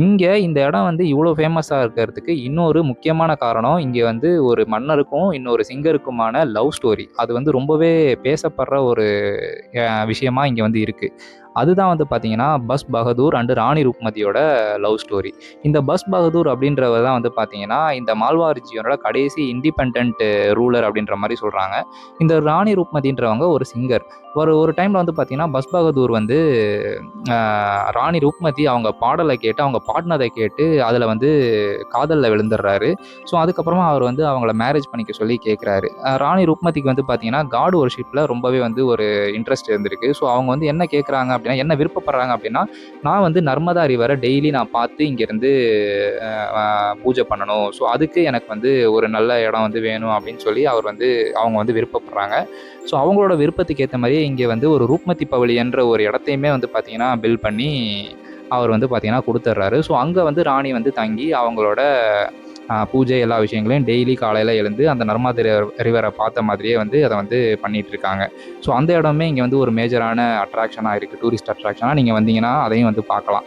இங்க இந்த இடம் வந்து இவ்வளோ ஃபேமஸா இருக்கிறதுக்கு இன்னொரு முக்கியமான காரணம், இங்க வந்து ஒரு மன்னருக்கும், இன்னொரு சிங்கருக்குமான லவ் ஸ்டோரி. அது வந்து ரொம்பவே பேசப்படுற ஒரு விஷயமா இங்க வந்து இருக்கு. அதுதான் வந்து பார்த்தீங்கன்னா, பஸ் பகதூர் அண்ட் ராணி ருக்மதியோட லவ் ஸ்டோரி. இந்த பஸ் பகதூர் அப்படின்றவர் தான் வந்து பார்த்தீங்கன்னா, இந்த மால்வா ரிஜியனோட கடைசி இண்டிபெண்டன்ட் ரூலர் அப்படின்ற மாரி சொல்றாங்க. இந்த ராணி ருக்மதின்றவங்க ஒரு சிங்கர். ஒரு ஒரு டைம்ல வந்து பார்த்தீங்கன்னா, பஸ் பகதூர் வந்து ராணி ருக்மதி அவங்க பாடலை கேட்டு, அவங்க பாடுனதை கேட்டு அதில வந்து காதல்ல விழுந்துடுறாரு. ஸோ அதுக்கப்புறமா அவர் வந்து அவங்கள மேரேஜ் பண்ணிக்க சொல்லி கேட்குறாரு. ராணி ருக்மதிக்கு வந்து பார்த்தீங்கன்னா, காட் வொர்ஷிப்ல ரொம்பவே வந்து ஒரு இன்ட்ரெஸ்ட் இருந்திருக்கு. ஸோ அவங்க வந்து என்ன கேட்குறாங்க அப்படின்னா, என்ன விருப்பப்படுறாங்க அப்படின்னா, நான் வந்து நர்மதா ரிவர டெய்லி நான் பார்த்து இங்கேருந்து பூஜை பண்ணணும். ஸோ அதுக்கு எனக்கு வந்து ஒரு நல்ல இடம் வந்து வேணும் அப்படின்னு சொல்லி அவர் வந்து அவங்க வந்து விருப்பப்படுறாங்க. ஸோ அவங்களோட விருப்பத்துக்கு ஏற்ற மாதிரியே இங்கே வந்து ஒரு ரூப்மத்தி பவலியன்ற ஒரு இடத்தையுமே வந்து பார்த்தீங்கன்னா பில்ட் பண்ணி அவர் வந்து பார்த்தீங்கன்னா கொடுத்துட்றாரு. ஸோ அங்கே வந்து ராணி வந்து தங்கி அவங்களோட பூஜை எல்லா விஷயங்களையும் டெய்லி காலையில் எழுந்து அந்த நர்மதா ரிவரை பார்த்த மாதிரியே வந்து அதை வந்து பண்ணிட்டு இருக்காங்க. ஸோ அந்த இடமே இங்கே வந்து ஒரு மேஜரான அட்ராக்ஷனாக இருக்குது, டூரிஸ்ட் அட்ராக்ஷனாக நீங்கள் வந்தீங்கன்னா அதையும் வந்து பார்க்கலாம்.